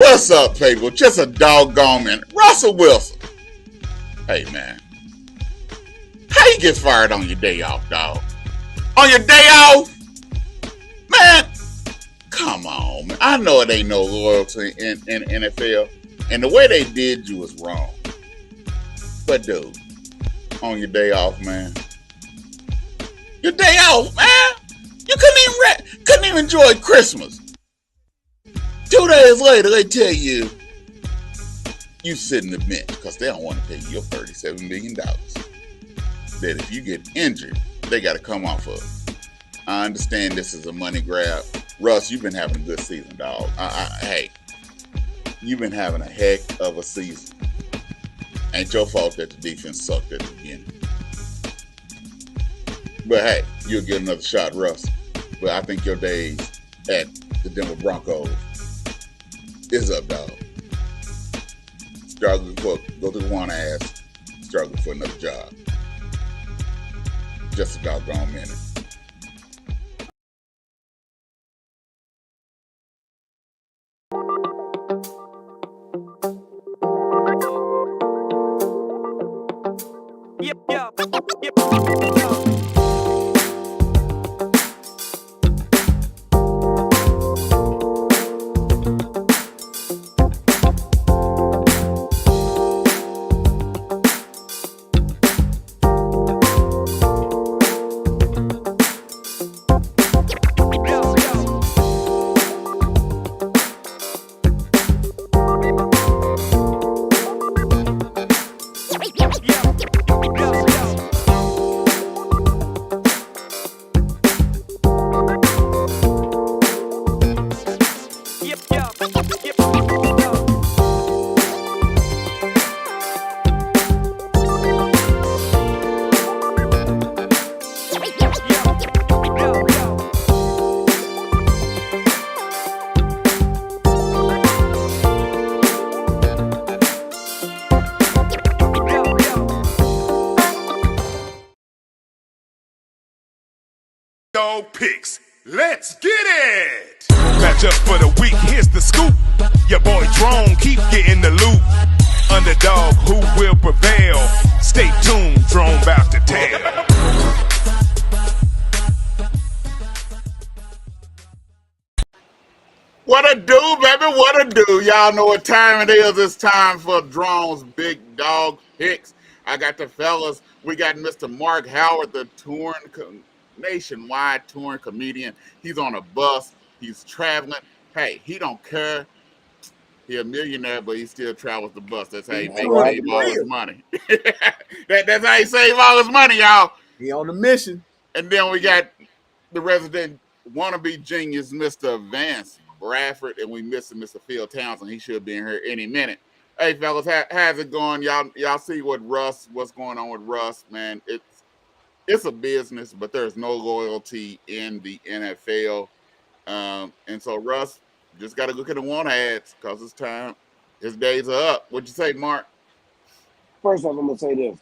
What's up, people? Just a doggone minute. Russell Wilson. Hey, man. How you get fired on your day off, dog? On your day off? Man, come on, man. I know it ain't no loyalty in NFL. And the way they did you was wrong. But, dude, on your day off, man. Your day off, man. You couldn't even enjoy Christmas. 2 days later, they tell you sit in the bench because they don't want to pay you your $37 million. That if you get injured, they got to come off of. I understand this is a money grab. Russ, you've been having a good season, dog. Hey, you've been having a heck of a season. Ain't your fault that the defense sucked at the beginning. But hey, you'll get another shot, Russ. But I think your days at the Denver Broncos is up, dog. Go to the one ass, struggle for another job. Just a doggone minute. Picks. Let's get it! Match up for the week, here's the scoop. Your boy Drone keep getting the loot. Underdog, who will prevail? Stay tuned, Drone about to tell. What a do, baby, what a do. Y'all know what time it is. It's time for Drone's Big Dog Picks. I got the fellas. We got Mr. Marc Howard, the nationwide touring comedian. He's on a bus. He's traveling. Hey, he don't care. He's a millionaire, but he still travels the bus. That's how he save all his money. That's how he save all his money, y'all. He on a mission. And then we got the resident wannabe genius, Mr. Vance Bradford, and we missing Mr. Phil Townsend. He should be in here any minute. Hey, fellas, how's it going? Y'all see what's going on with Russ, man? It's a business, but there's no loyalty in the NFL. And so Russ just got to look at the one ads because it's time. His days are up. What'd you say, Mark? First off, I'm going to say this.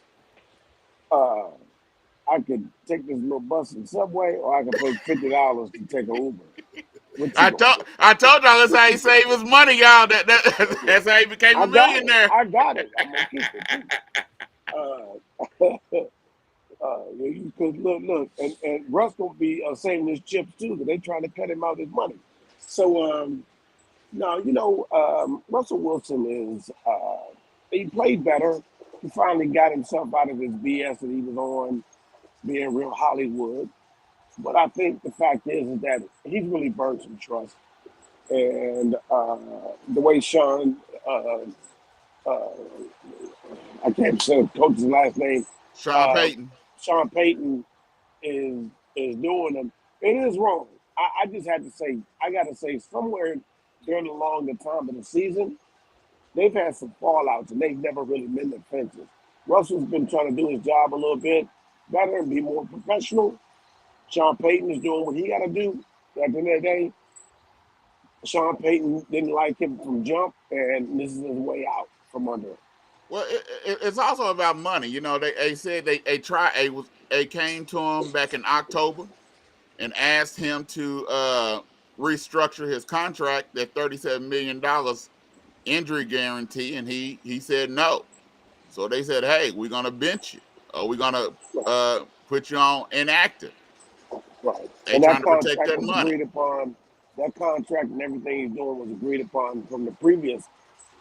I could take this little bus and subway, or I could pay $50 to take an Uber. I told y'all that's how he saved his money, y'all. That's how he became a millionaire. I got it. I'm going to keep it, too. Look, and Russ gonna be saving his chips too, because they trying to cut him out his money. So no, Russell Wilson is he played better. He finally got himself out of his BS that he was on, being real Hollywood. But I think the fact is that he's really burned some trust, and the way Sean, I can't say the coach's last name, Sean Payton. Sean Payton is doing them. It is wrong. I just had to say, I got to say, somewhere during along the time of the season, they've had some fallouts and they've never really been defensive. Russell's been trying to do his job a little bit better and be more professional. Sean Payton is doing what he got to do. At the end of the day, Sean Payton didn't like him from jump, and this is his way out from under it. Well, it's also about money. You know, they said they came to him back in October and asked him to restructure his contract at $37 million injury guarantee, and he said no. So they said, hey, we're gonna bench you, or we're gonna put you on inactive. Right. They And trying that to protect contract that was money. agreed upon. That contract and everything he's doing was agreed upon from the previous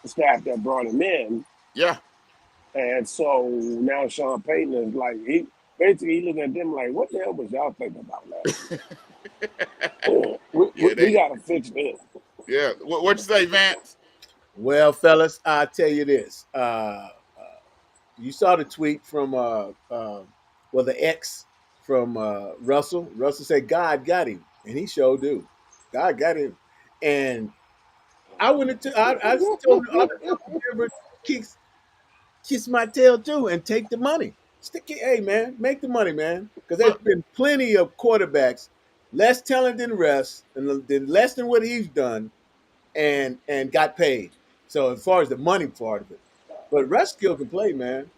staff that brought him in. Yeah, And so now Sean Payton is like he basically he looking at them like, what the hell was y'all thinking about last year? yeah, We they, gotta fix this. yeah. What you say, Vance? Well, fellas, I'll tell you this. You saw the tweet from well, the ex from Russell. Russell said God got him, and he sure do. God got him, and I went into I told Denver kiss my tail too and take the money. Stick it, hey man, make the money, man, because there's Look, been plenty of quarterbacks less talented than Russ and less than what he's done, and got paid. So as far as the money part of it, but Russ still can play, man.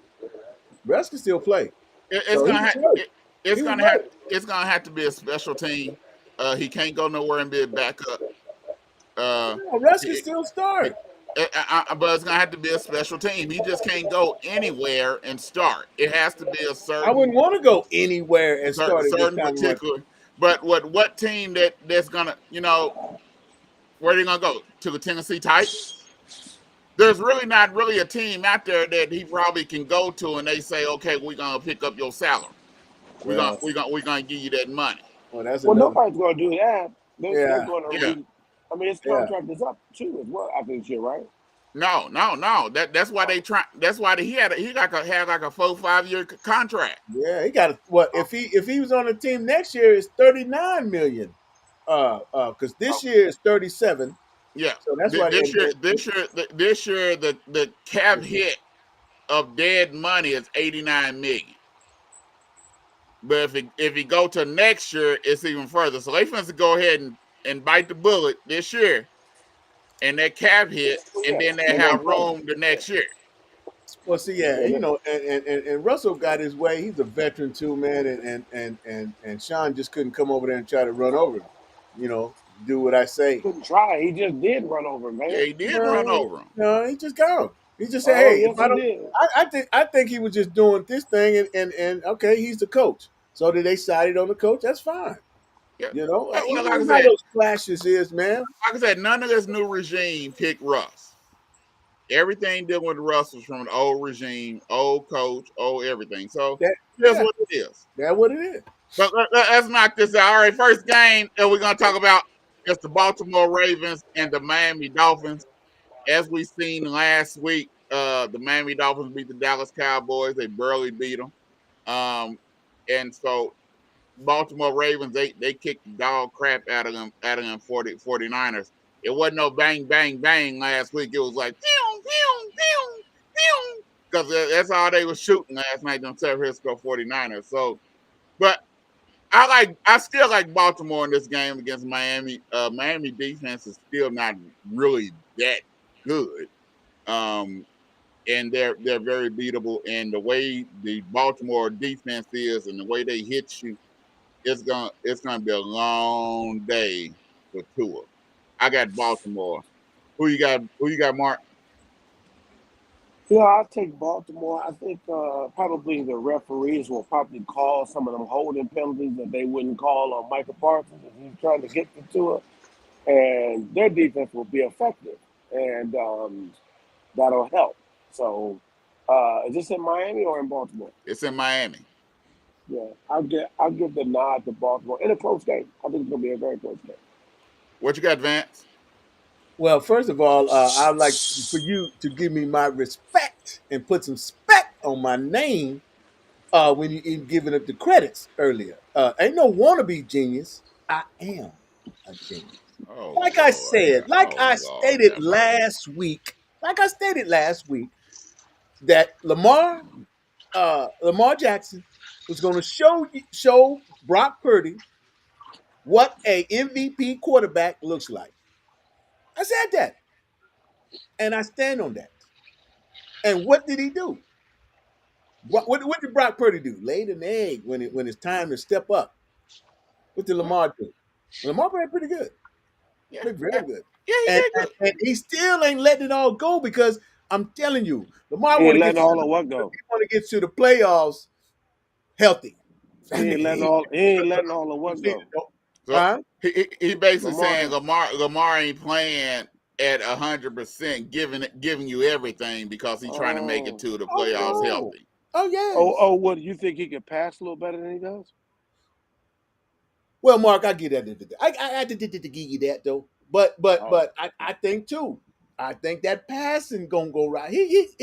Russ can still play. it's So he gonna was ha- right. it, it's He was gonna have right. it's gonna have to be a special team. He can't go nowhere and be a backup. Uh, No, Russ can he, still he, start. but it's gonna have to be a special team. He just can't go anywhere and start. It has to be a I certain wouldn't want to go anywhere and start at this certain time of my. particular. But what team that's gonna where they gonna go to the Tennessee Titans? There's really not really a team out there that he probably can go to, and they say, okay, we're gonna pick up your salary. Well, We're gonna give you that money. well, that's Well, another. nobody's gonna do that. They're Yeah, gonna Yeah. I mean his yeah, contract is up too as well after this year, right? No, no, no. That's why they try. That's why had like a 4 5 year contract. yeah. He got what if he was on the team next year? It's 39 million. Because this year is 37. Yeah. So that's why. This year, the cap hit of dead money is 89 million. But if he go to next year, it's even further. So they finna go ahead and bite the bullet this year, and that cap hit, and Yeah, then they they're gonna have play. room the next year. Well, see, yeah, Yeah, and Russell got his way. He's a veteran too, man, and Sean just couldn't come over there and try to run over him. You know, do what I say. couldn't try. He just did run over him, Yeah, man. he did run No, over him. no, he just got him. He just said, Oh "Hey, if yes, I he don't," did. I think he was just doing this thing, and okay, he's the coach. So did they sided on the coach? That's fine. Yeah. You know, Well, you know how those clashes is, man. like I said, none of this new regime picked Russ. Everything dealing with Russ was from an old regime, old coach, old everything. So That here's yeah, what it is. that's what it is. But let's knock this out. All right, first game that we're gonna talk about is the Baltimore Ravens and the Miami Dolphins. As we seen last week, the Miami Dolphins beat the Dallas Cowboys. They barely beat them. And so Baltimore Ravens, they kicked the dog crap out of them 49ers. It wasn't no bang, bang, bang last week. It was like pew, pew, pew, pew. Because that's all they were shooting last night, them San Francisco 49ers. So, but I still like Baltimore in this game against Miami. Miami defense is still not really that good. Um, and they're very beatable. And the way the Baltimore defense is and the way they hit you, it's gonna be a long day for Tua. I got Baltimore. Who you got, Mark? Yeah, I'll take Baltimore. I think probably the referees will probably call some of them holding penalties that they wouldn't call on Michael Parsons if he's trying to get to it, and their defense will be effective, and that'll help. So, is this in Miami or in Baltimore? It's in Miami. Yeah, I'll give the nod to Baltimore in a close game. I think it's gonna be a very close game. What you got, Vance? Well, first of all, I'd like for you to give me my respect and put some spec on my name when you even giving up the credits earlier. Ain't no wannabe genius. I am a genius. Oh Like I Lord, said, like oh I Lord, stated have mercy. last week, that Lamar Jackson was going to show Brock Purdy what a MVP quarterback looks like. I said that, and I stand on that. And what did he do? What did Brock Purdy do? Laid an egg when it's time to step up. What did Well, Lamar do? Lamar played pretty good. yeah, Played yeah. very good. Yeah, he And, did and, good. and he still ain't letting it all go because I'm telling you, Lamar He want ain't to get letting all of what go. to the playoffs healthy. He I mean, ain't letting all of what go. So huh? he basically Lamar saying ain't. Lamar ain't playing at 100%, giving you everything because he's trying to make it Oh, to the Oh playoffs no. healthy. Oh oh, yes. oh. What, you think he can pass a little better than he does? Well, Mark, I get that. I did give you that though. But but Oh, but I think too. I think that passing gonna go right. He's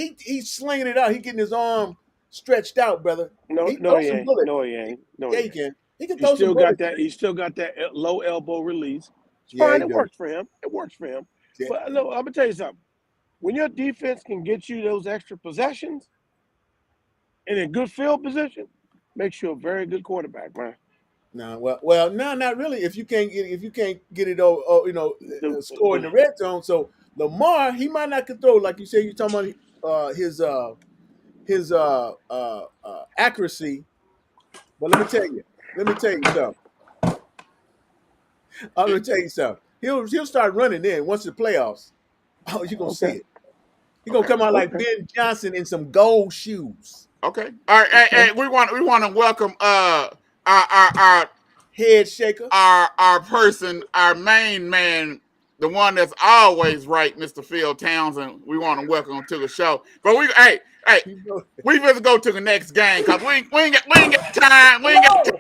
slinging it out. He getting his arm stretched out, brother. no, He no, throw he some ain't. bullets. No, he ain't. No, Yeah, he he ain't. can. He can He throw some still got bullets. that. He still got that low elbow release. It's Yeah, fine. he It do. works for him. It works for him. Yeah. But no, I'm gonna tell you something. When your defense can get you those extra possessions in a good field position, makes you a very good quarterback, man. No, well, no, not really. If you can't get it, The, score in the, the red zone. So Lamar, he might not could throw like you say. You talking about his accuracy. But let me tell you something. I'm gonna tell you something. He'll start running in once the playoffs. Oh, you gonna see okay, it. He gonna Okay. come out like okay, Ben Johnson in some gold shoes, Okay. All right. okay. We want to welcome our our our head shaker. our person, our main man, the one that's always right, Mr. Phil Townsend. We want to welcome him to the show. But hey, You know, we better go to the next game because we ain't got time. We ain't No, got time.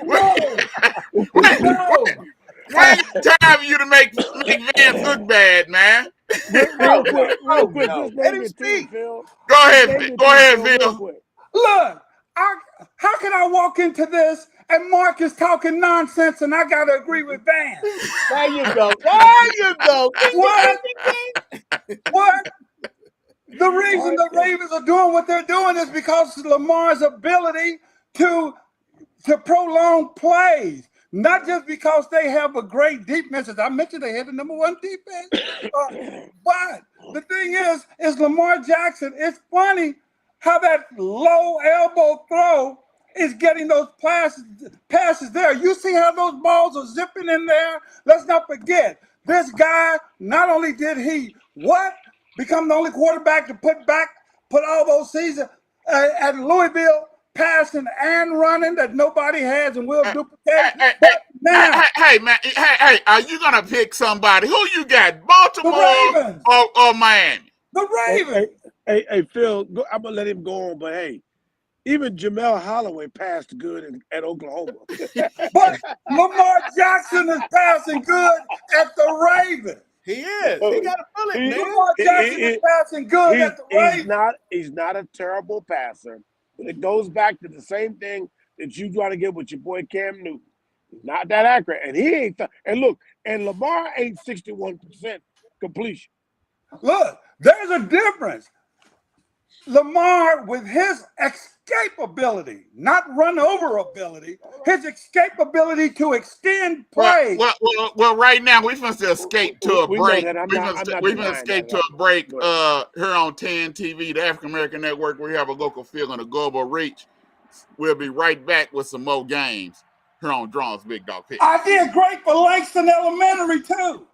no, We, no. we ain't got time for you to make Vance look bad, man. Real oh no, quick, real oh quick. no. Just Let name him your team, speak. Phil. Go Just ahead, name your go team, ahead, Phil, real Phil. quick. Look, how can I walk into this and Mark is talking nonsense and I got to agree with Vance? There you go. There you go. Ding ding ding What? ding What? The ding. reason the Okay. Ravens are doing what they're doing is because of Lamar's ability to to prolong plays, not just because they have a great defense. As I mentioned, they had the number one defense. Uh, but the thing is Lamar Jackson. It's funny how that low elbow throw is getting those passes there. You see how those balls are zipping in there? Let's not forget, this guy, not only did he become the only quarterback to put all those seasons at Louisville, passing and running that nobody has and will Hey, duplicate. hey, But now, man, hey, are you gonna pick somebody? Who you got, the Baltimore Ravens, or Miami? the Hey, hey, Ravens. hey, Phil, I'm gonna let him go on, but hey, even Jamel Holloway passed good at Oklahoma. But Lamar Jackson is passing good at the Ravens. He is. He got a bullet, he, man. Lamar Jackson is passing good at the Ravens. he's not a terrible passer, but it goes back to the same thing that you try to get with your boy Cam Newton. He's not that accurate, and he ain't. And look, and Lamar ain't 61% completion. Look, there's a difference. Lamar, with his escape ability, not run over ability, his escape ability to extend play. Well, right now we finna escape to a We know break. that. I'm not We finna denying that escape at to a all. break. Go ahead. Here on 10 TV, the African American Network. We have a local feel and a global reach. We'll be right back with some more games here on Drawn's Big Dog Pick. I did great for Langston Elementary too.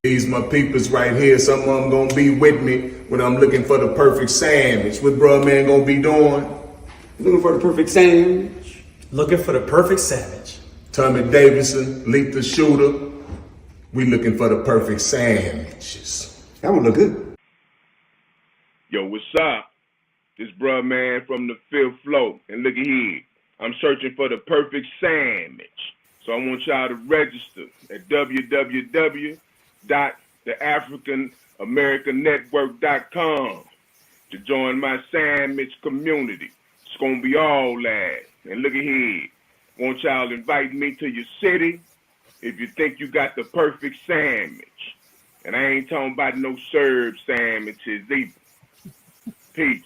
These my peepers right here. Some of them gonna be with me when I'm looking for the perfect sandwich. What bruh man gonna be doing? Looking for the perfect sandwich. Looking for the perfect sandwich. Tommy Davidson, lethal shooter. We looking for the perfect sandwiches. That would look good. Yo, what's up? This bruh man from the fifth floor. And look at here. I'm searching for the perfect sandwich. So I want y'all to register at www.theafricanamericannetwork.com to join my sandwich community. It's gonna be all that. And look at here. Want y'all inviting me to your city if you think you got the perfect sandwich. And I ain't talking about no served sandwiches either. Peace.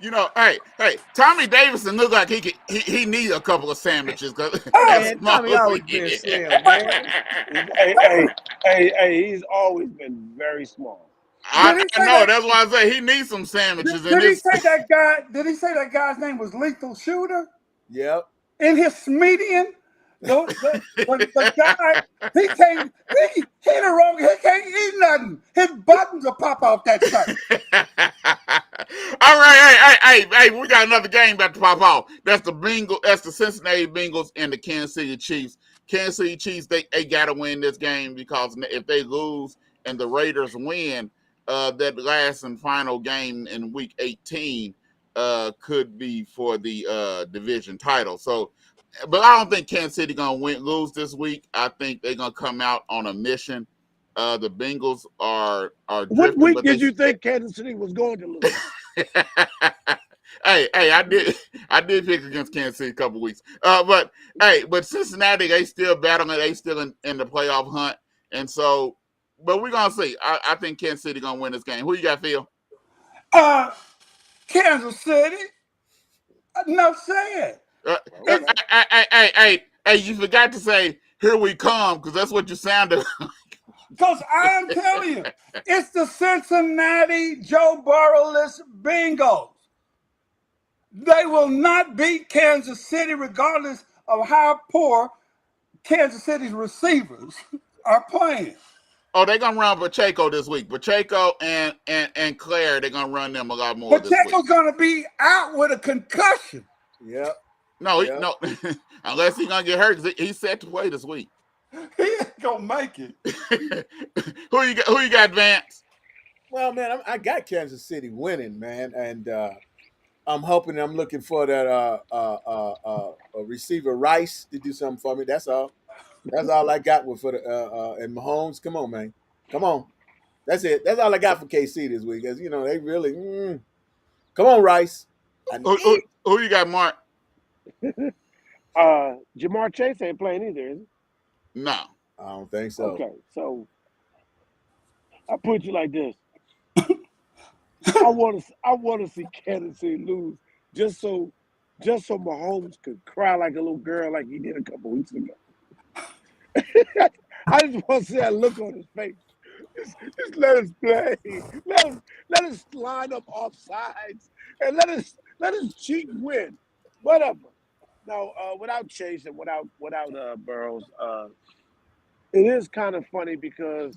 You know, hey, Tommy Davidson look like he need a couple of sandwiches because as Man, small Tommy as always he been is. slim, man. He's always been very small. I, Did he I say know that? that's why I say he needs some sandwiches in Did he his. say that guy? Did he say that guy's name was Lethal Shooter? Yep. In his median, the guy he the wrong he can't eat nothing. His buttons will pop off that shirt. All right, hey, we got another game about to pop off. That's the Cincinnati Bengals and the Kansas City Chiefs. Kansas City Chiefs, they gotta win this game because if they lose and the Raiders win, that last and final game in week 18 could be for the division title. So but I don't think Kansas City gonna lose this week. I think they're gonna come out on a mission. The Bengals are What drifting, week but they. did you think Kansas City was going to lose? Hey, I did pick against Kansas City a couple weeks. But Cincinnati, they still battling. They still in the playoff hunt, and so. But we're gonna see. I think Kansas City gonna win this game. Who you got, Phil? Uh, Kansas City. No said. Okay. Hey, you forgot to say "Here we come" because that's what you sounded. Because I am telling you, it's the Cincinnati Joe Burrowless Bengals. They will not beat Kansas City regardless of how poor Kansas City's receivers are playing. Oh, they're gonna run Pacheco this week. Pacheco and Claire, they're gonna run them a lot more this week. Pacheco's going to be out with a concussion. Yep. No, Yep. no, unless he's gonna get hurt because he's set to play this week. He ain't going to make it. Who you got? Who you got, Vance? Well, man, I got Kansas City winning, man, and I'm hoping. I'm looking for that receiver Rice to do something for me. That's all. That's all I got for the and Mahomes. Come on, man. Come on. That's it. That's all I got for KC this week. Because they really. Come on, Rice. I Who, need. who you got, Mark? Jamar Chase ain't playing either, is he? No. I don't think so. Okay, so I put you like this. I want to see Kansas City lose just so Mahomes could cry like a little girl like he did a couple weeks ago. I just want to see that look on his face. Just let us play. Let us line up off sides and let us cheat and win. Whatever. Now, without Chase and without Burrows, it is kind of funny because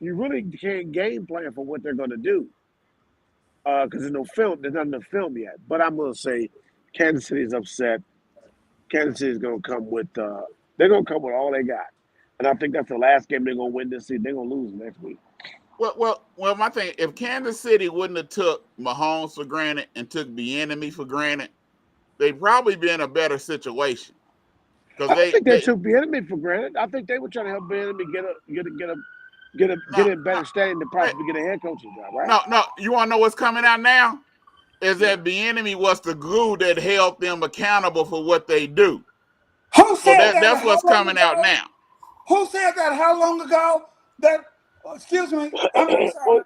you really can't game plan for what they're going to do because there's no film. There's nothing to film yet. But I'm going to say Kansas City is upset. Kansas City is going to come with they're going to come with all they got, and I think that's the last game they're going to win this season. They're going to lose next week. Well. My thing: if Kansas City wouldn't have took Mahomes for granted and took the enemy for granted, they'd probably be in a better situation. Because I don't think they took the enemy for granted. I think they were trying to help the enemy get in better standing to possibly get a head coaching job, right? No. You want to know what's coming out now? Is that the enemy was the glue that held them accountable for what they do. Who So said that? that's what's coming out now. Who said that? How long ago? That excuse me. I'm sorry.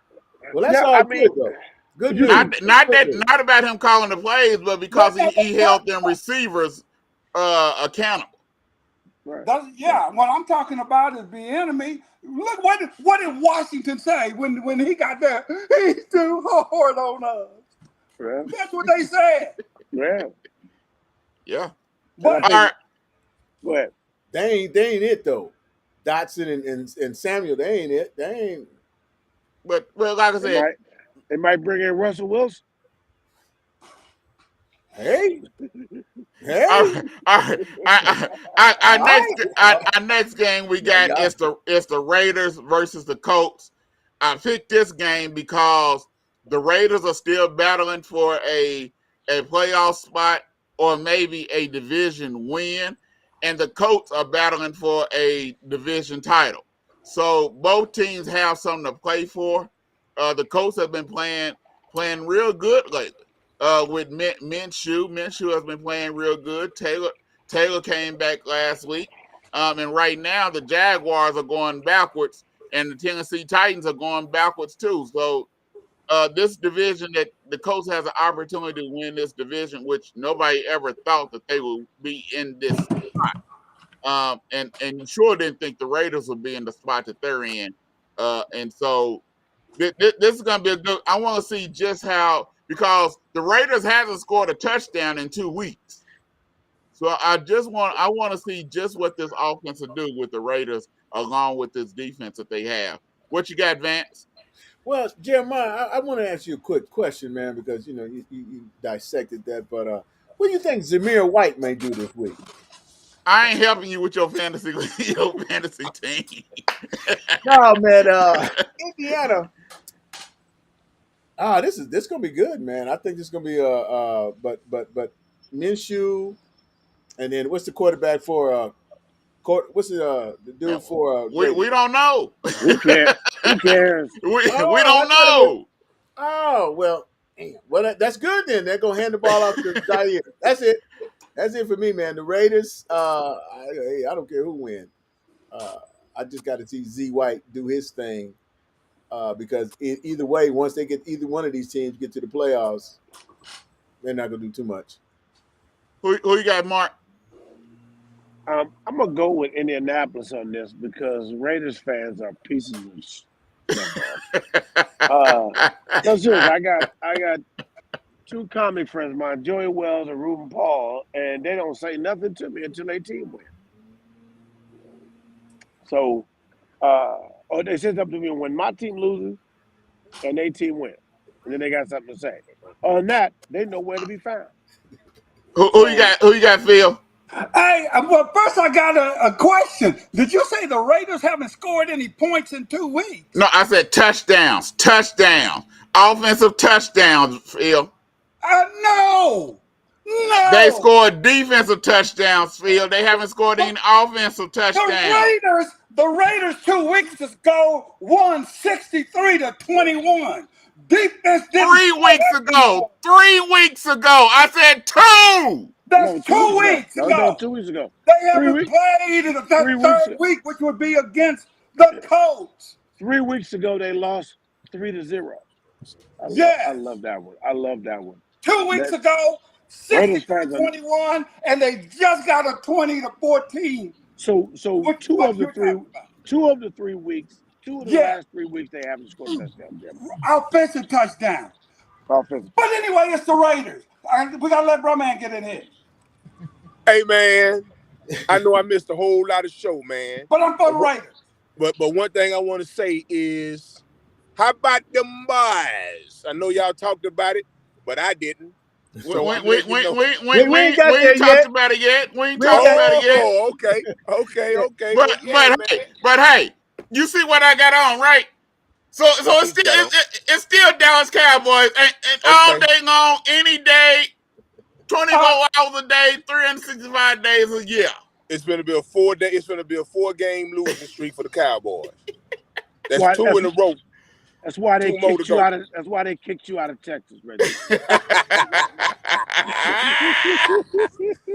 Well, that's Yeah, all I good mean, though. Good news. Not about him calling the plays, but because he held them receivers accountable. right. What I'm talking about is the enemy. Look what did Washington say when he got there? He's too hard on us. Yeah. That's what they said. Yeah. Yeah. But All right. Go ahead. They ain't it though. Dotson and Samuel, they ain't it. They ain't. But well, like I said, They might bring in Russell Wilson. Hey. Our next game we got is the Raiders versus the Colts. I picked this game because the Raiders are still battling for a playoff spot or maybe a division win, and the Colts are battling for a division title. So both teams have something to play for. The Colts have been playing real good lately. With Minshew. Minshew has been playing real good. Taylor came back last week. And right now the Jaguars are going backwards and the Tennessee Titans are going backwards too. So this division the Colts has an opportunity to win this division, which nobody ever thought that they would be in this spot. And you sure didn't think the Raiders would be in the spot that they're in. And so this is going to be a good. I want to see just how, because the Raiders hasn't scored a touchdown in 2 weeks. So I want to see just what this offense will do with the Raiders along with this defense that they have. What you got, Vance? Well, Jeremiah, I want to ask you a quick question, man, because you dissected that. But what do you think Zamir White may do this week? I ain't helping you with your fantasy team. No, man. Indiana. This gonna be good, man. I think this is gonna be but Minshew, and then what's the quarterback for what's the dude for we don't know. Who cares? Who cares? we don't know. Oh well, damn. Well that's good then. They're gonna hand the ball off to Zaire. That's it. That's it for me, man. The Raiders. I don't care who wins. I just got to see Z White do his thing. Because either way, once they get either one of these teams get to the playoffs, they're not gonna do too much. Who you got, Mark? I'm gonna go with Indianapolis on this because Raiders fans are pieces of shit. No, seriously, I got 2 comic friends of mine, Joey Wells and Ruben Paul, and they don't say nothing to me until their team win. So, or they say something to me when my team loses and their team wins, and then they got something to say. Other than that, they know where to be found. Who you got? Who you got, Phil? Hey, well, first I got a question. Did you say the Raiders haven't scored any points in 2 weeks? No, I said touchdowns. Offensive touchdowns, Phil. No. They scored defensive touchdowns, Phil. They haven't scored any offensive touchdowns. The Raiders 2 weeks ago won 63-21. Defense didn't 3 weeks ago. 3 weeks ago. I said 2. That's 2 weeks ago. No, 2 weeks ago. They haven't played in the third week, which would be against the Colts. 3 weeks ago, they lost 3-0. I love that one. 2 weeks ago, 60-21, and they just got a 20-14. So 2 of the 3 weeks, 2 of the last 3 weeks, they haven't scored a touchdown. Offensive touchdown. But anyway, it's the Raiders. We got to let Brahman get in here. Hey, man, I know I missed a whole lot of show, man. But I'm for the Raiders. But one thing I want to say is, how about them boys? I know y'all talked about it, but I didn't. So we ain't talked about it yet. We ain't talked about it yet. Oh, okay. But hey, you see what I got on, right? So it's still Dallas Cowboys, and all day long, any day, 24 hours a day, 365 days a year. It's gonna be a 4-day. It's gonna be a 4-game losing streak for the Cowboys. That's 2 in a row. That's why they kicked you out of. That's why they kicked you out of Texas, Reggie.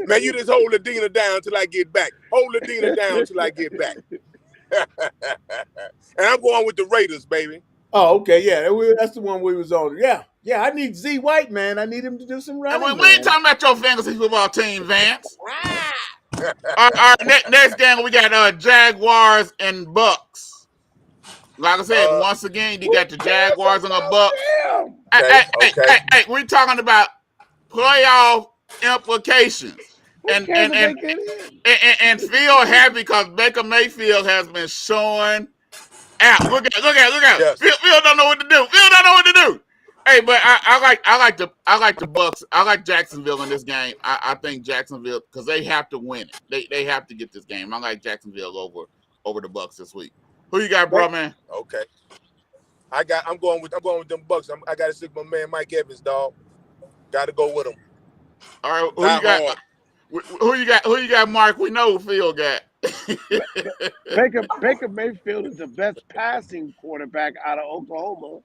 Man, you just hold the Dina down till I get back. Hold the Dina down till I get back. And I'm going with the Raiders, baby. Oh, okay, yeah, that's the one we was on. Yeah, I need Z White, man. I need him to do some running. We ain't talking about your fantasy football team, Vance. All right, next game we got Jaguars and Bucks. Like I said, once again, you got the Jaguars and the Bucks. Hey, we're talking about playoff implications. And Phil happy because Baker Mayfield has been showing out. Look at. Yes. Phil don't know what to do. Hey, but I like the Bucks. I like Jacksonville in this game. I think Jacksonville, because they have to win it. They have to get this game. I like Jacksonville over the Bucks this week. Who you got, bro, man? Okay. I'm going with them Bucks. I got to stick with my man Mike Evans, dog. Got to go with him. All right, who you got, Mark? We know who Phil got. Baker Mayfield is the best passing quarterback out of Oklahoma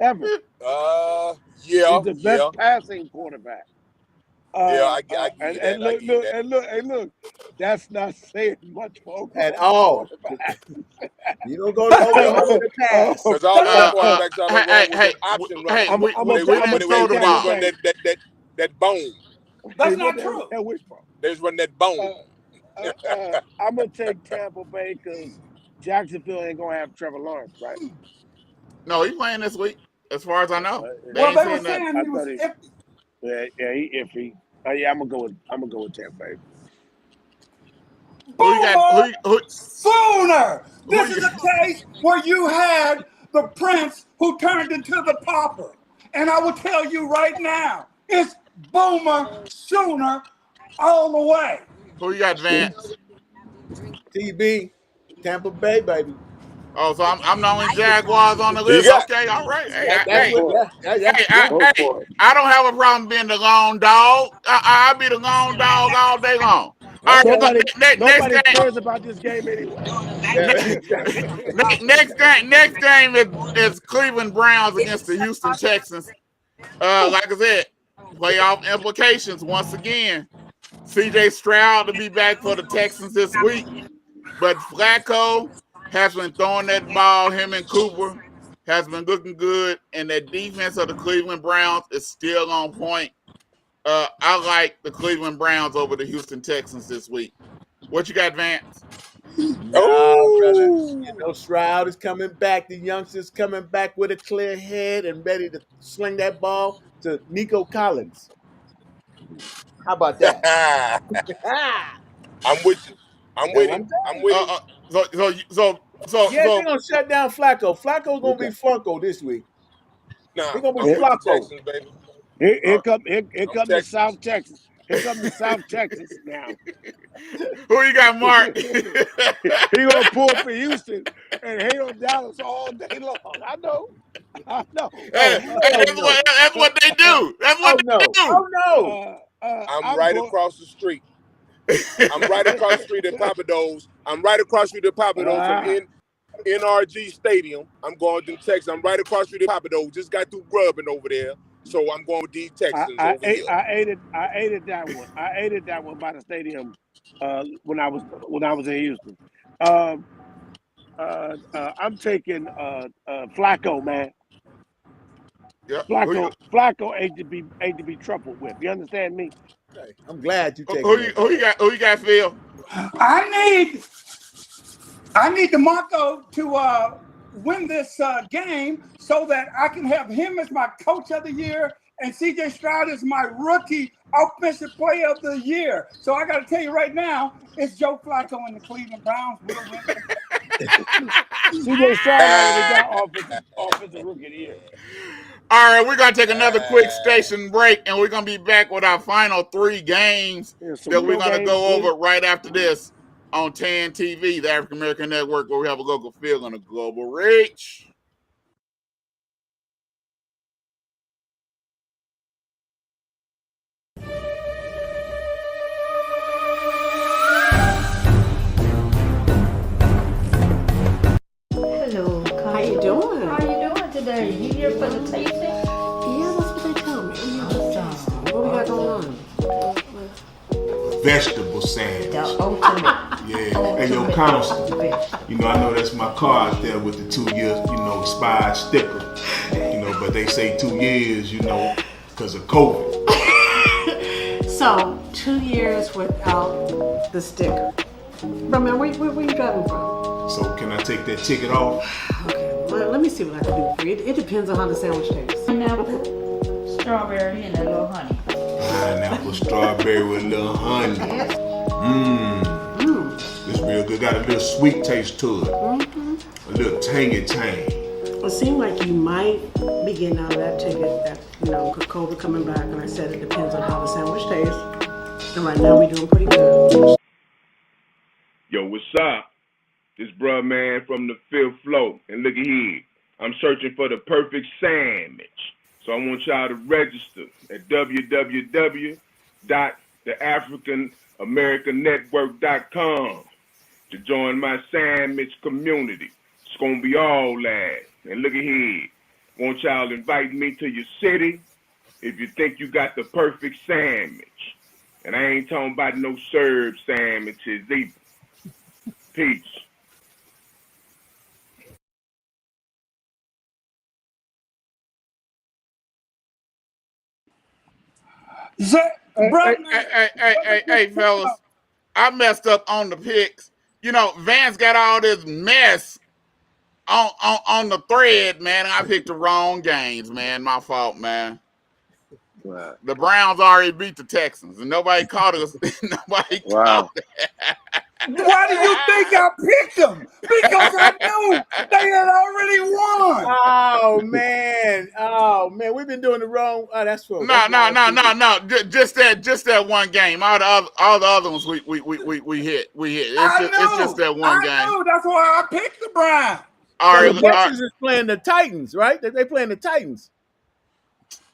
ever. Yeah. He's the best passing quarterback. Yeah, I give And, you that. and I look, give you look, that. and look, and look. That's not saying much for At Oklahoma all. quarterback. You don't go to Oklahoma to pass. Because all of our Uh, quarterbacks ought to hey, run with hey, them option hey, runners. I'm we gonna When didn't they throw when the they just ball. run that bone. That's what not the hell is true. that which from? They just run that bone. I'm gonna take Tampa Bay because Jacksonville ain't gonna have Trevor Lawrence, right? No, he playing this week, as far as I know. They Well, ain't they were saying that. saying I he was thought he, iffy. yeah, he iffy. Yeah, I'm gonna go with Tampa Bay. Who you got? Boomer Sooner. Who This you? is a case where you had the prince who turned into the pauper. And I will tell you right now, it's Boomer Sooner all the way. Who you got, Vance? TB, Tampa Bay, baby. Oh, so I'm the only Jaguars on the Who you list. got? Okay, all right. Hey, That's Go what. for it. Go hey, for it. I don't have a problem being the lone dog. I'll be the lone dog all day long. All right, Okay. next Nobody game. cares about this game anyway. Next game is Cleveland Browns against the Houston Texans. Like I said, playoff implications once again. CJ Stroud to be back for the Texans this week, but Flacco has been throwing that ball. Him and Cooper has been looking good, and that defense of the Cleveland Browns is still on point. I like the Cleveland Browns over the Houston Texans this week. What you got, Vance? Nah, brother. You Oh, know, Stroud is coming back. The youngster's coming back with a clear head and ready to sling that ball to Nico Collins. How about that? Ah, I'm with you. I'm that's with what him. I'm I'm saying. with him. Yeah, they're So gonna shut down Flacco. Flacco's gonna be Okay. Flacco this week. Nah, He's gonna be I'm Here, with the Flacco. Texans, baby. here I'm come here, here come the Texans. South Texas. Here come the South Texas now. who you got, Mark? He gonna pull for Houston and hate on Dallas all day long. I know. I know. Oh, oh no. That's what they do. That's what Oh they no. do. Oh no. I'm I'm right going. across the street. I'm right across the street at Papados. I'm right across the street at Papados from Ah, NRG Stadium. I'm going to Texas. I'm right across the street at Papados. Just got through grubbing over there. So I'm going with these Texans over here. I ate that one. I ate that one by the stadium when I was in Houston. Um, I'm taking Flacco, man. Yep. Flacco ain't to be truffled with. You understand me? Okay. I'm glad you're taking that. Who you got, Phil? I need DeMarco to win this game so that I can have him as my coach of the year and CJ Stroud is my rookie offensive player of the year. So I got to tell you right now, it's Joe Flacco and the Cleveland Browns will win. CJ Stroud already got offensive rookie of the year. All right, we're going to take another quick station break, and we're going to be back with our final 3 games Yeah, some that we're real going to games, go please. over right after this on TAN TV, the African American Network, where we have a local feel and a global reach. Hello, How you doing? How you doing today? You here for the tasting? Yeah, that's what they told me. What we got going on? Vegetable sandwich. The ultimate. Yeah. Hey, yo, Constable. You know, I know that's my car out there with the 2 years, expired sticker. But they say 2 years, because of COVID. So, 2 years without the sticker. Bro, man, where you driving from? So can I take that ticket off? Okay, well, let me see what I can do for you. It depends on how the sandwich tastes. Pineapple, strawberry, and a little honey. Pineapple, strawberry with a little honey. It's real good. Got a little sweet taste to it. A little tangy tang. It seemed like you might be getting out of that ticket that, COVID coming back, and I said it depends on how the sandwich tastes. And right now we're doing pretty good. Yo, what's up? This bruh man from the 5th floor. And look at here. I'm searching for the perfect sandwich. So I want y'all to register at www.theafricanamericannetwork.com to join my sandwich community. It's going to be all that. And look at here. Want y'all inviting me to your city? if you think you got the perfect sandwich. And I ain't talking about no served sandwiches either. Peace. Brother, Hey, fellas, I messed up on the picks. You know, Vance got all this mess on the thread, man. I picked the wrong games, man. My fault, man. Wow. The Browns already beat the Texans, and nobody caught us. Nobody caught Wow. it. why do you think I picked them? Because I knew they had already won. Oh man, we've been doing the wrong. Oh, that's for No, that's no, last no, week. no, no. Just that one game. All the other ones we hit. It's just that one I game. knew. That's why I picked the Browns. All So right, the all right. Texans is playing the Titans, right? They playing the Titans.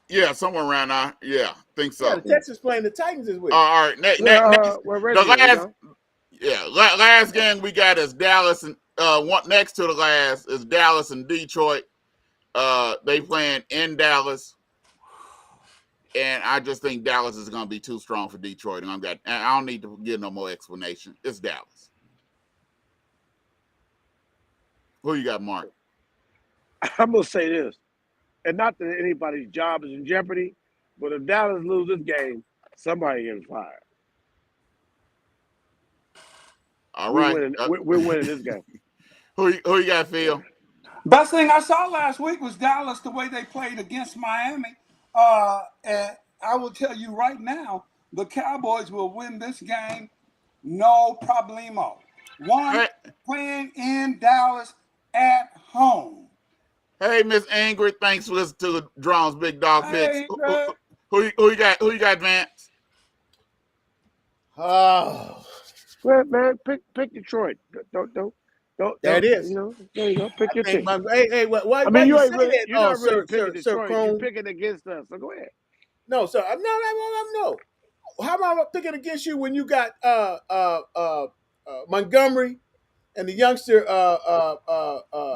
Yeah, somewhere around there. Yeah, think Yeah, so. the Texans playing the Titans this week. All right, next, Well, the Reggie, you last, know. yeah, last game we got is Dallas, and one next to the last is Dallas and Detroit. They playing in Dallas, and I just think Dallas is going to be too strong for Detroit, and I don't need to give no more explanation. It's Dallas. Who you got, Mark? I'm gonna say this, and not that anybody's job is in jeopardy, but if Dallas lose this game, somebody gets fired. All right. We're winning this game. Who you got, Phil? Best thing I saw last week was Dallas, the way they played against Miami. And I will tell you right now, the Cowboys will win this game, no problemo. One, Hey, playing in Dallas at home. hey, Miss Ingrid. Thanks for listening to the Drones Big Dog Picks. Hey, Greg. Who you got? Who you got, Vance? Oh, Well, man, pick Detroit. Don't. there it is. You know, there you go. Pick your Hey, team. why You you ain't say really, that? you're Oh, not really sir, picking Sir Detroit. You're Crone. picking against us. So go ahead. No, sir. No. How about I picking against you when you got Montgomery and the youngster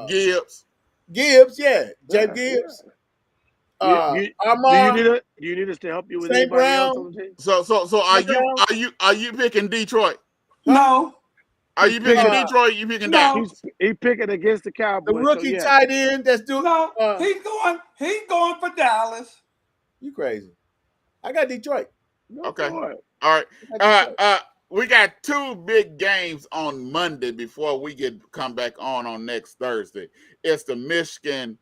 Gibbs. Gibbs? Yeah, Jay Yeah, Gibbs. yeah. Armar, Do you need us to help you with St. anybody else Brown. on the team? So St. Brown. are you picking Detroit? Huh? No, Are He's you picking picking. Detroit? You picking no, Dallas? He picking against the The Cowboys. So rookie yes. tight end that's doing. no. He's going for Dallas. You crazy? I got Detroit. Go Okay. for it. All right. I got Detroit. We got two big games on Monday before we come back on next Thursday. It's the Michigan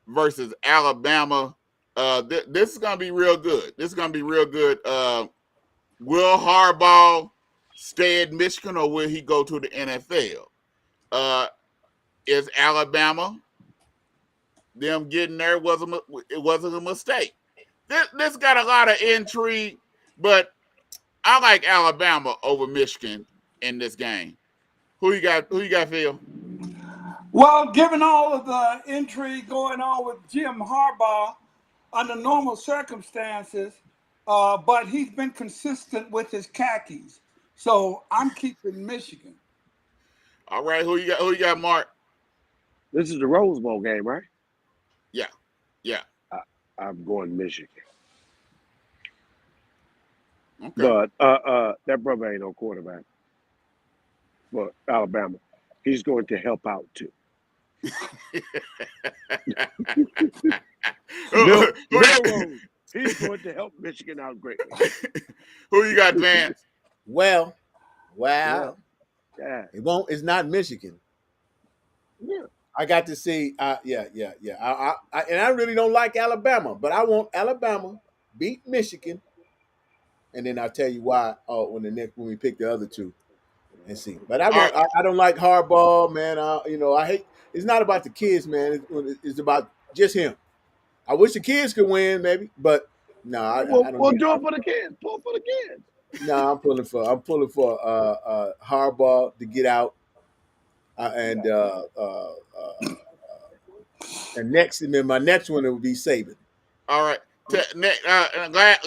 versus Alabama. This is gonna be real good. This is gonna be real good. Will Harbaugh stay at Michigan or will he go to the NFL? Is Alabama them getting there it wasn't a mistake. This got a lot of intrigue, but I like Alabama over Michigan in this game. Who you got? Who you got, Phil? Well, given all of the intrigue going on with Jim Harbaugh under normal circumstances, but he's been consistent with his khakis. So I'm keeping Michigan. All right, who you got? Who you got, Mark? This is the Rose Bowl game, right? Yeah, yeah. I'm going Michigan. Okay. But that brother ain't no quarterback for Alabama. He's going to help out too. Bill Rose. He's going to help Michigan out greatly. Who you got, Vance? Well, Yeah. It's not Michigan. Yeah. I got to see. Yeah. And I really don't like Alabama, but I want Alabama beat Michigan, and then I'll tell you why. When we pick the other two, and see. But I don't like Harbaugh, man. I hate. It's not about the kids, man. It's about just him. I wish the kids could win, maybe, but no, I don't. We'll do it for the kids. Pull for the kids. No, I'm pulling for Harbaugh to get out, and my next one it would be Saban. All right.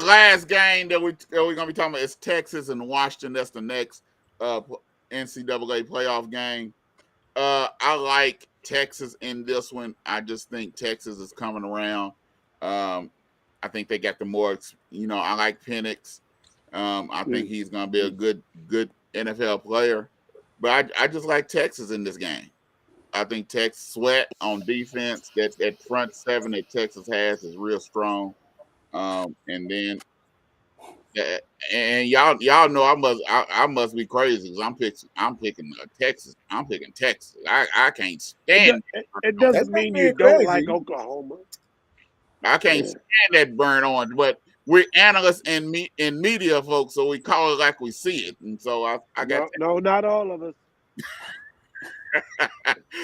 Last game that we're gonna be talking about is Texas and Washington. That's the next NCAA playoff game. I like Texas in this one. I just think Texas is coming around. I I think they got the more. I like Penix. I think he's going to be a good NFL player. But I just like Texas in this game. I think Texas Sweat on defense. That front seven that Texas has is real strong. And then, and y'all know I must be crazy because I'm picking Texas. I'm picking Texas. I can't stand. It doesn't mean you don't like Oklahoma. I can't stand that burn orange, but we're analysts and media folks, so we call it like we see it. And so I got no, not all of us.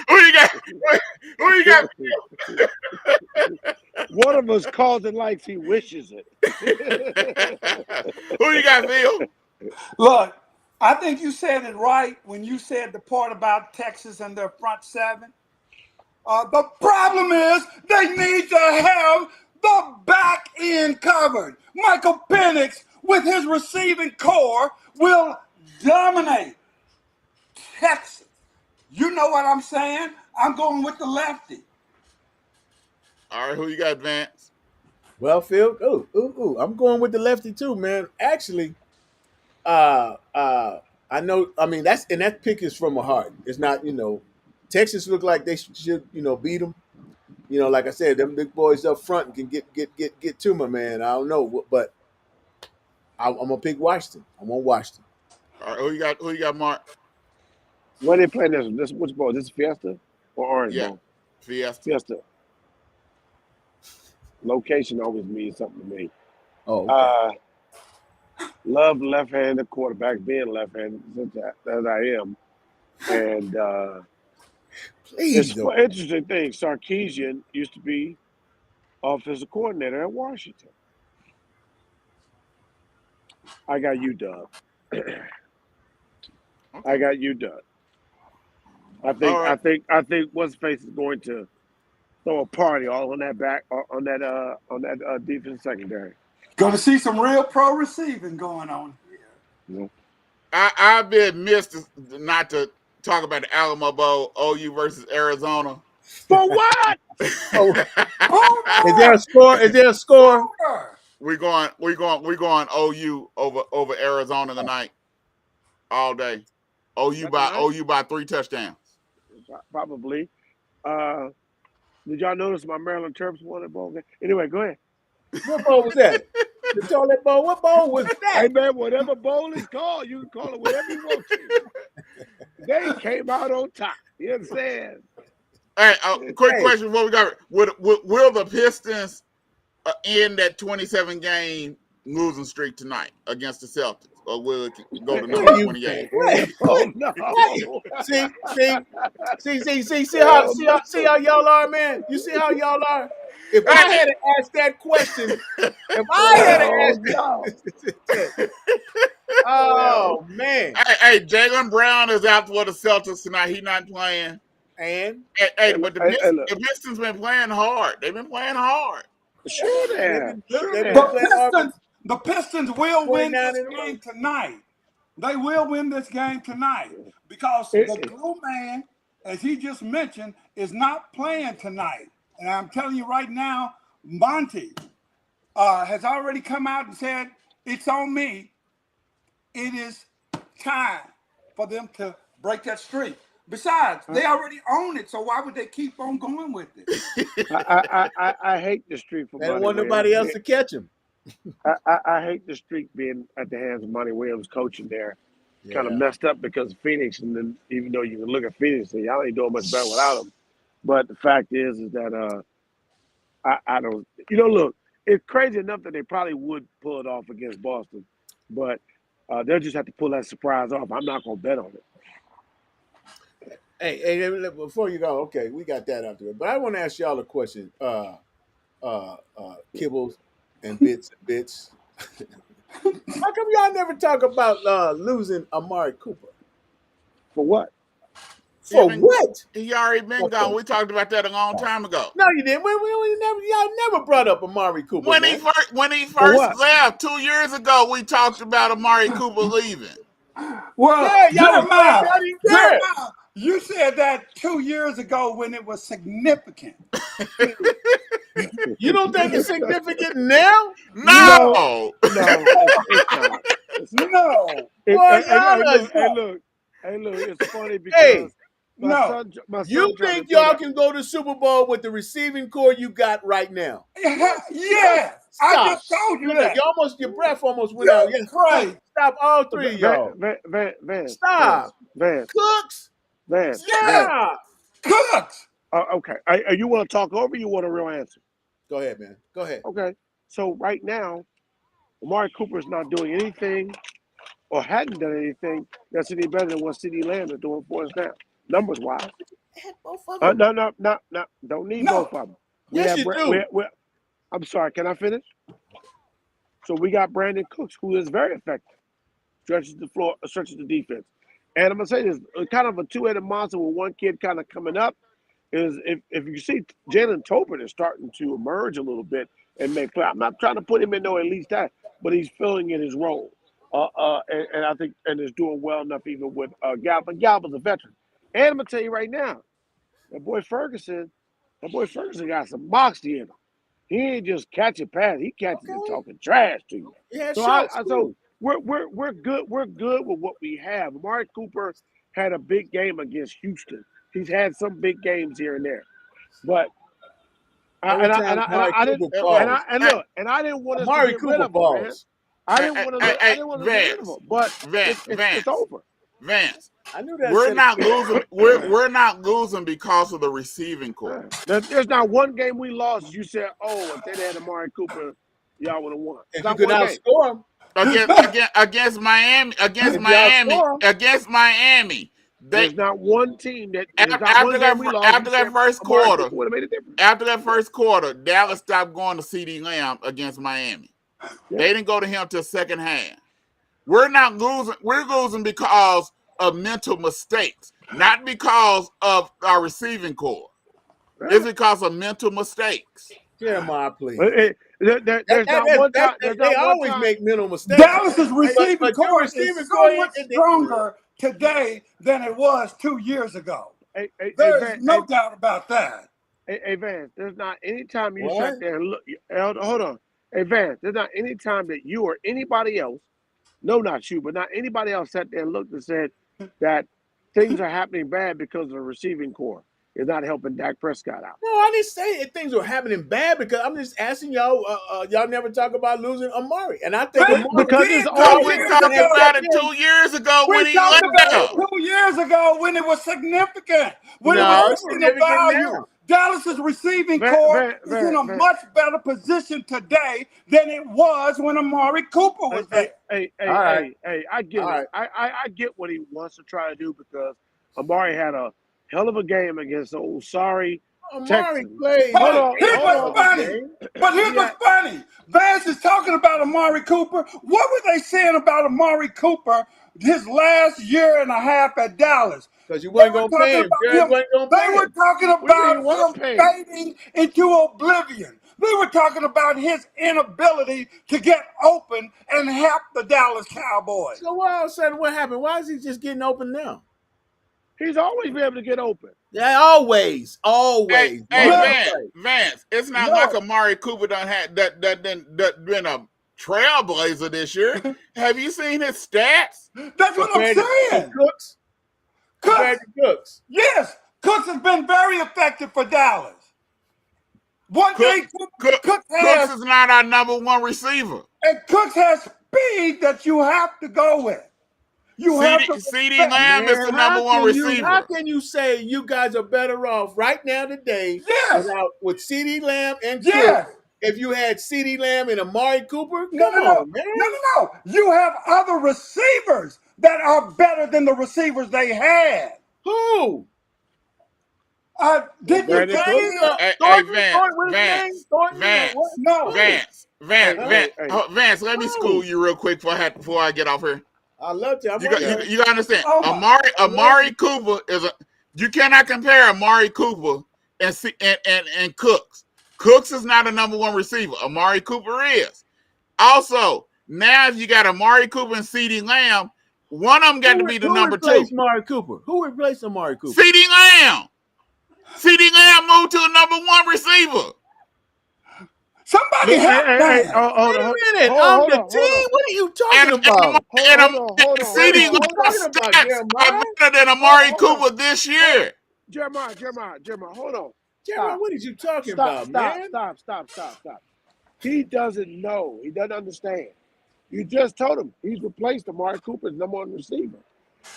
Who you got? Who you got? One of us calls it like he wishes it. Who you got, Phil? Look, I think you said it right when you said the part about Texas and their front seven. The problem is they need to have the back end covered. Michael Penix, with his receiving core, will dominate Texas. You know what I'm saying? I'm going with the lefty. All right, who you got, Vance? Well, Phil, I'm going with the lefty too, man. Actually, I know. I mean, that pick is from a heart. It's not, Texas look like they should, beat them. Like I said, them big boys up front can get to my man. I don't know, but I'm gonna pick Washington. I'm on Washington. All right, who you got, Mark? Where they playing this? Which ball? This is Fiesta or Orange Bowl? Fiesta. Location always means something to me. Oh, okay. Love left-handed quarterback, being left-handed as I am, and it's an interesting thing. Sarkisian used to be offensive coordinator at Washington. I got you, Doug. I got you, Doug. I think what's face is going to throw a party all on that back on that defense secondary. Going to see some real pro receiving going on here. I've been missed not to talk about the Alamo Bowl, OU versus Arizona. For what? Is there a score? Is there a score? We're going OU over Arizona tonight, all day. OU by 3 touchdowns. Probably. Did y'all notice my Maryland Terps won that bowl game? Anyway, go ahead. What bowl was that? The toilet bowl. What bowl was that? Hey man, whatever bowl is called, you can call it whatever you want to. They came out on top. You understand? Hey, quick question before we got. Will the Pistons end that 27-game losing streak tonight against the Celtics, or will it go to number 28? Oh no! See how y'all are, man. You see how y'all are. If I had to ask that question, oh man! Hey, Jaylen Brown is out for the Celtics tonight. He's not playing. And but the Pistons been playing hard. They've been playing hard. Sure, the Pistons will win this game tonight. They will win this game tonight because the glue man, as he just mentioned, is not playing tonight. And I'm telling you right now, Monty has already come out and said, it's on me. It is time for them to break that streak. Besides, they already own it, so why would they keep on going with it? I hate the streak for They Monty don't want Williams. nobody else to catch him. I hate the streak being at the hands of Monty Williams coaching there. Kind of messed up because Phoenix, and then even though you can look at Phoenix and y'all ain't doing much better without him. But the fact is that I don't, look, it's crazy enough that they probably would pull it off against Boston, but they'll just have to pull that surprise off. I'm not going to bet on it. Hey, before you go, okay, we got that out there. But I want to ask y'all a question, Kibbles and Bits. How come y'all never talk about losing Amari Cooper? For what? What? He already been gone. We talked about that a long time ago. No, you didn't. Y'all never brought up Amari Cooper. When he first left 2 years ago, we talked about Amari Cooper leaving. Well, Jeremiah, You said that 2 years ago when it was significant. You don't think it's significant now? No, No. no, it's not. It's not. No, Boy, Hey, y'all look, are, it's funny hey, because no. my you son tried to think throw y'all that. can go to Super Bowl with the receiving core you got right now? Yeah, I Stop. just told you Look, that. your breath almost went out. You Yeah, crazy. stop all three of y'all. Stop. Vance, Cooks, Yeah, stop. Cooks. Okay, you want to talk over? You want a real answer? Go ahead, man. Go ahead. Okay. So right now, Amari Cooper is not doing anything or hadn't done anything that's any better than what CeeDee Lamb is doing for us now, numbers wise. Both of them. No. Don't need No. both of them. Yes, you do. I'm sorry. Can I finish? So we got Brandon Cooks, who is very effective, stretches the floor, stretches the defense. And I'm gonna say this: kind of a two-headed monster with one kid kind of coming up. Is if you see Jalen Tolbert is starting to emerge a little bit and make play. I'm not trying to put him in no elite stat, but he's filling in his role. And I think is doing well enough even with Gallup. But Gallup is a veteran. And I'm gonna tell you right now, that boy Ferguson got some moxie in him. He ain't just catching pass. He catches and talking trash to you. Yeah, So we're good. We're good with what we have. Amari Cooper had a big game against Houston. He's had some big games here and there, but I didn't want us to Amari get rid Cooper of him, man. balls. I didn't want to get rid of him, but it's over. Vance. I knew that. We're not losing. We're not losing because of the receiving core. There's not one game we lost. You said, "Oh, if they had Amari Cooper, y'all would have won." If you could outscore him against Miami, against Miami. There's not one team that after that first quarter. Would have made a difference. After that first quarter, Dallas stopped going to CeeDee Lamb against Miami. Yeah. They didn't go to him till second half. We're not losing. We're losing because of mental mistakes, not because of our receiving core. Right. It's because of mental mistakes. Jeremiah, please. There's not one time. They always make mental mistakes. Dallas's receiving core is so much stronger today than it was 2 years ago. There's no doubt about that. Hey, Vance, there's not any time you sat there and look. Hold on. Hey, Vance, there's not any time that you or anybody else, no, not you, but not anybody else sat there and looked and said that things are happening bad because of the receiving core is not helping Dak Prescott out. No, I didn't say things were happening bad because I'm just asking y'all. Y'all never talk about losing Amari, and I think because it's we talked about it 2 years ago when he left. 2 years ago when it was significant. When it was significant value. Dallas's receiving core is in a much better position today than it was when Amari Cooper was there. Hey, I get it. I get what he wants to try to do because Amari had a hell of a game against old sorry Amari played. But here's what's funny. Vance is talking about Amari Cooper. What were they saying about Amari Cooper his last year and a half at Dallas? Because you weren't going to pay him. They were talking about him fading into oblivion. They were talking about his inability to get open and help the Dallas Cowboys. So what happened? Why is he just getting open now? He's always been able to get open. Yeah, always. Hey, Vance, it's not like Amari Cooper been a trailblazer this year. Have you seen his stats? That's what I'm saying. Cooks. Yes, Cooks has been very effective for Dallas. Cooks is not our number one receiver. And Cooks has speed that you have to go with. CeeDee Lamb is the number one receiver. How can you say you guys are better off right now today with CeeDee Lamb and Cooks if you had CeeDee Lamb and Amari Cooper? No. You have other receivers that are better than the receivers they had. Who? Vance, let me school you real quick before I get off here. I love you. You got to understand. Amari Cooper you cannot compare Amari Cooper and Cooks. Cooks is not a number one receiver. Amari Cooper is. Also, now if you got Amari Cooper and CeeDee Lamb, One of them got to be the number two. Who replaced Amari Cooper? Who replaced Amari Cooper? CeeDee Lamb. CeeDee Lamb moved to the number one receiver. Somebody help Hey, Vance. Wait a minute. Hold The on, team? What are you talking about? CeeDee Lamb's stats are better than Amari Cooper this year. Jeremiah, hold on. Jeremiah, what are you talking about, man? Stop. He doesn't know. He doesn't understand. You just told him he's replaced Amari Cooper's number one receiver.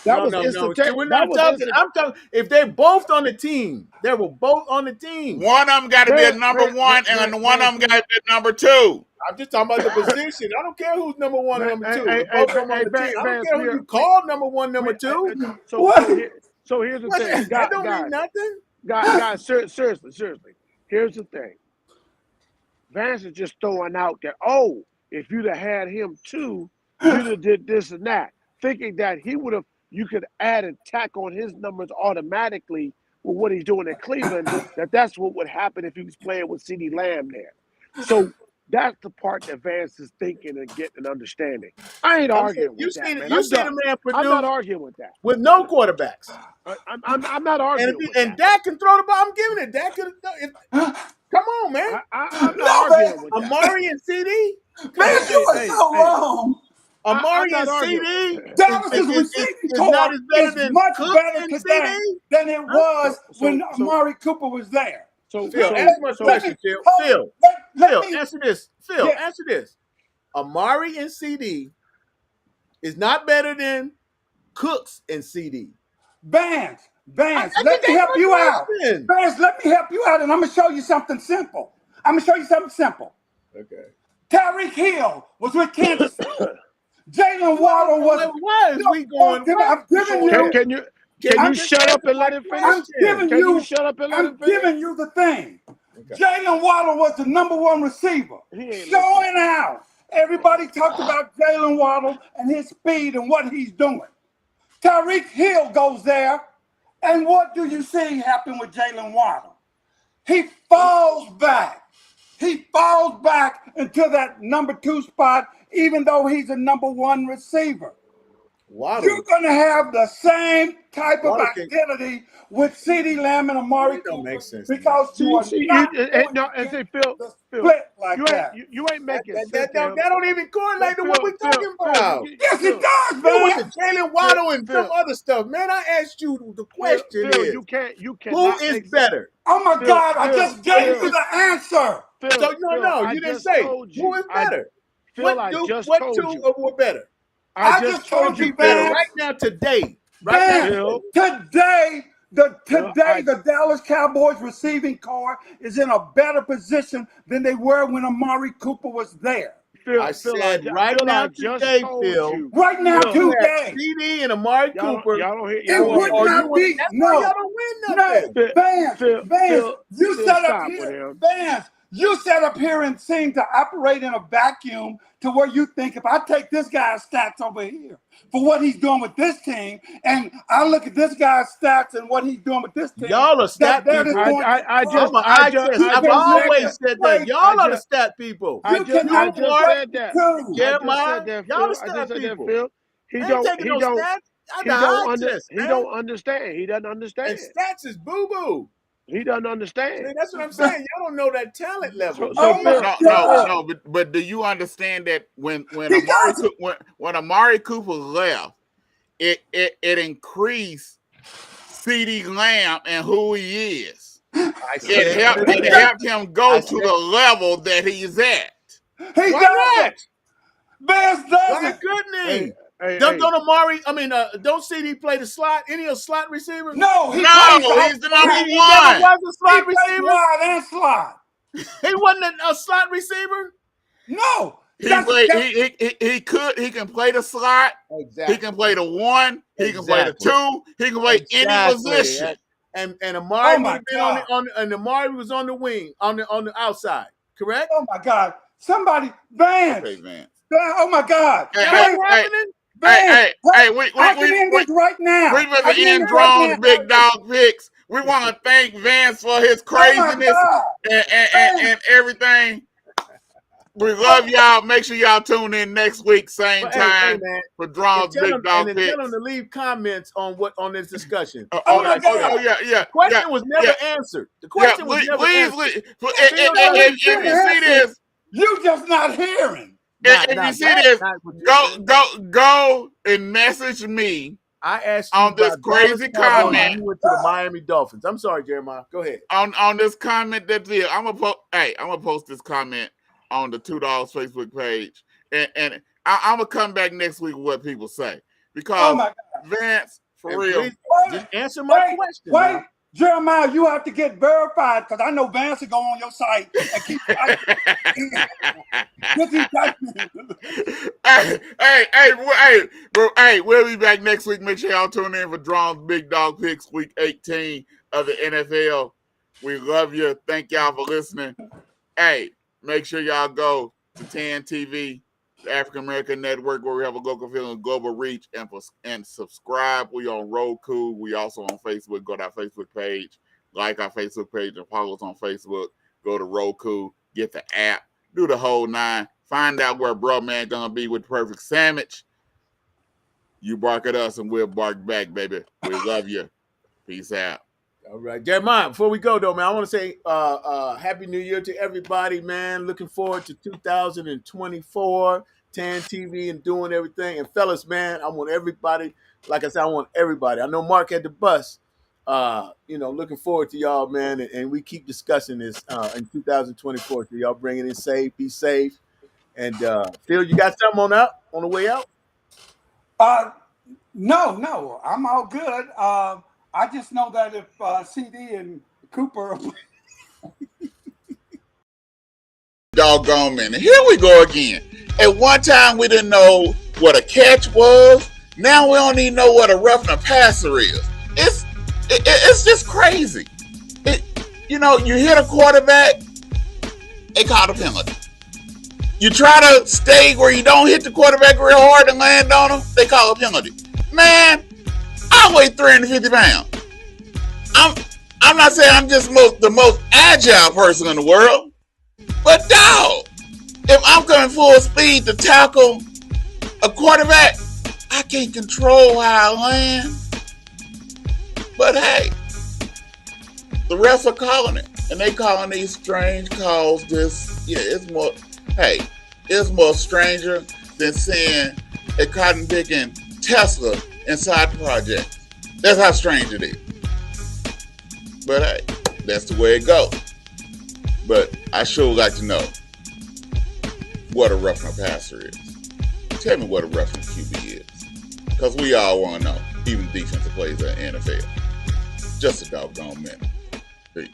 No. See, we're not talking. I'm talking if they're both on the team. They were both on the team. One of them got to be a number one, and one of them got to be a number two. I'm just talking about the position. I don't care who's number one and number two. Both of them on the team. I don't care who you call number one, number two. So here's the thing. That don't mean nothing. Guys, seriously. Here's the thing. Vance is just throwing out that, if you'd have had him too, you'd have did this and that, thinking that you could add and tack on his numbers automatically with what he's doing in Cleveland, that's what would happen if he was playing with CeeDee Lamb there. So that's the part that Vance is thinking and getting and understanding. I ain't arguing with that, man. You see the man produce. I'm not arguing with that. With no quarterbacks. I'm not arguing with that. And Dak can throw the ball. I'm giving it. Dak could. Come on, man. I'm not arguing with that. Amari and CeeDee? Man, you were so wrong. Amari and CeeDee? Dallas' receiving corps is much better today than it was when Amari Cooper was there. Phil, ask my question, Phil. Phil, answer this. Phil, answer this. Amari and CeeDee is not better than Cooks and CeeDee. Vance, let me help you out. Vance, let me help you out, and I'm going to show you something simple. Okay. Tyreek Hill was with Kansas City. Jalen Waddle was. We going? I'm giving you. Can you shut up and let him finish? I'm giving you the thing. Okay. Jalen Waddle was the number one receiver. Showing out. Everybody talked about Jalen Waddle and his speed and what he's doing. Tyreek Hill goes there, and what do you see happen with Jalen Waddle? He falls back. He falls back into that number two spot, even though he's a number one receiver. Waddle. You're going to have the same type of identity with CeeDee Lamb and Amari Cooper. Don't make sense. Because you are Phil, split like that. You ain't making sense. That don't even correlate to what we're talking about. Yes, it does, man. With the Jalen Waddle and some other stuff, man. I asked you the question is, who is better? Oh my God! I just gave you the answer. So you didn't say who is better. What two were better? I just told you, man. Right now, today. Today, the Dallas Cowboys receiving corps is in a better position than they were when Amari Cooper was there. Right now today, CeeDee and Amari Cooper. Y'all don't hear. It would not be. No, y'all don't win nothing. Vance, you set up here. Vance, you set up here and seem to operate in a vacuum to where you think if I take this guy's stats over here for what he's doing with this team, and I look at this guy's stats and what he's doing with this team, y'all are stat people. I've always said that. Y'all are the stat people. I just said that. Y'all are stat people. He don't understand. He doesn't understand. And stats is boo-boo. He doesn't understand. See, that's what I'm saying. Y'all don't know that talent level. But do you understand that when Amari Cooper left, it increased CeeDee Lamb and who he is. It helped him go to the level that he's at. Why not? Vance does it. Goodness. Don't CeeDee play the slot? Any of the slot receivers? No, he's the number one. He never was a slot receiver. Wide and slot. He wasn't a slot receiver. No, he can play the slot. Exactly. He can play the one. He can play the two. He can play any position. And Amari Amari was on the wing, on the outside. Correct? Oh my God! Somebody, Vance. Okay, Vance. Oh my God! Hey, we right now. We was in Drone's Big Dog Picks. We want to thank Vance for his craziness and everything. We love y'all. Make sure y'all tune in next week, same But hey, time man, for Draw's Big Dog and Picks. tell them to leave comments on this discussion. my God. The question was never answered. The question was never answered. If you see this, you just not hearing. If you see this, go and message me. I asked you on this crazy comment. You went to the Miami Dolphins. I'm sorry, Jeremiah. Go ahead. On this comment that's here, I'm gonna post this comment on the Two Dogs Facebook page, and I'm gonna come back next week with what people say because Vance, for real, just answer my question. Wait, Jeremiah, you have to get verified because I know Vance will go on your site and keep. Hey, we'll be back next week. Make sure y'all tune in for Draw's Big Dog Picks, week 18 of the NFL. We love you. Thank y'all for listening. Hey, make sure y'all go to TAN TV, the African American Network, where we have a local feel and global reach, and subscribe. We on Roku. We also on Facebook. Go to our Facebook page, like our Facebook page, and follow us on Facebook. Go to Roku, get the app, do the whole nine. Find out where Bro Man gonna be with Perfect Sandwich. You bark at us and we'll bark back, baby. We love you. Peace out. All right, Jeremiah, before we go, though, man, I want to say Happy New Year to everybody, man. Looking forward to 2024, TAN TV and doing everything. And fellas, man, I want everybody, like I said, I want everybody. I know Mark had the bus. Looking forward to y'all, man. And we keep discussing this in 2024. So y'all bring it in safe, be safe. And Phil, you got something on the way out? No, I'm all good. I just know that if CD and Cooper. Doggone minute. Here we go again. At one time, we didn't know what a catch was. Now we don't even know what a roughing a passer is. It's just crazy. You hit a quarterback, they call a penalty. You try to stay where you don't hit the quarterback real hard and land on him, they call a penalty. Man, I weigh 350 pounds. I'm not saying I'm just the most agile person in the world, but dog, if I'm coming full speed to tackle a quarterback, I can't control how I land. But hey, the refs are calling it, and they calling these strange calls. It's more stranger than seeing a cotton picking Tesla inside the project. That's how strange it is. But hey, that's the way it goes. But I sure would like to know what a roughing a passer is. Tell me what a roughing QB is. Because we all want to know, even defensive players in the NFL. Just a doggone minute. Peace.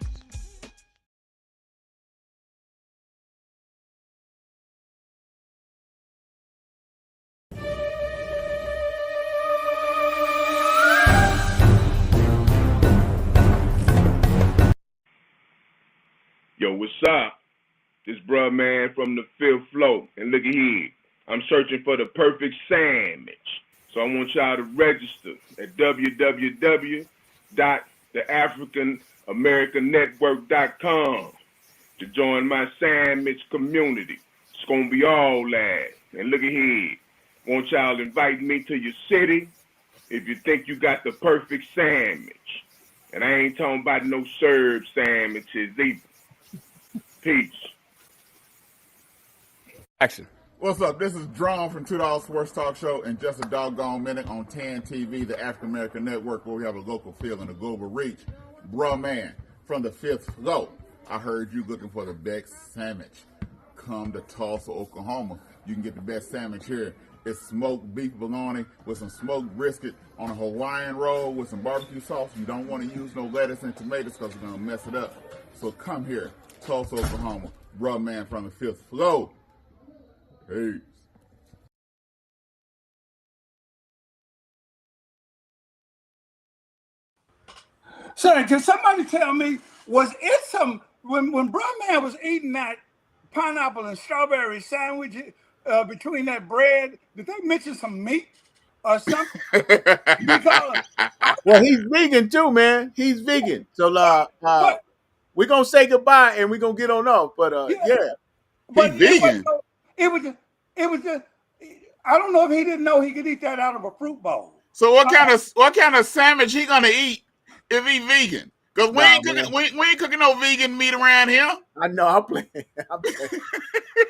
Yo, what's up? This bruh man from the fifth floor. And look at here. I'm searching for the perfect sandwich. So I want y'all to register at www.theafricanamericannetwork.com to join my sandwich community. It's going to be all that. And look at here. Want y'all inviting me to your city if you think you got the perfect sandwich. And I ain't talking about no served sandwiches either. Peace. Action. What's up? This is Drum from $2 Sports Talk Show in just a doggone minute on TAN TV, the African American Network, where we have a local feel and a global reach. Bruh man from the fifth floor. I heard you looking for the best sandwich. Come to Tulsa, Oklahoma. You can get the best sandwich here. It's smoked beef bologna with some smoked brisket on a Hawaiian roll with some barbecue sauce. You don't want to use no lettuce and tomatoes because we're going to mess it up. So come here, Tulsa, Oklahoma. Bruh man from the fifth floor. Peace. Sir, can somebody tell me, was it when Bruh Man was eating that pineapple and strawberry sandwich between that bread, did they mention some meat or something? Because well, he's vegan too, man. He's vegan. So we're gonna say goodbye and we're gonna get on off. But yeah. He vegan. It was just. I don't know if he didn't know he could eat that out of a fruit bowl. So what kind of sandwich he gonna eat if he vegan? Because we ain't cooking no vegan meat around here. I know. I'm playing.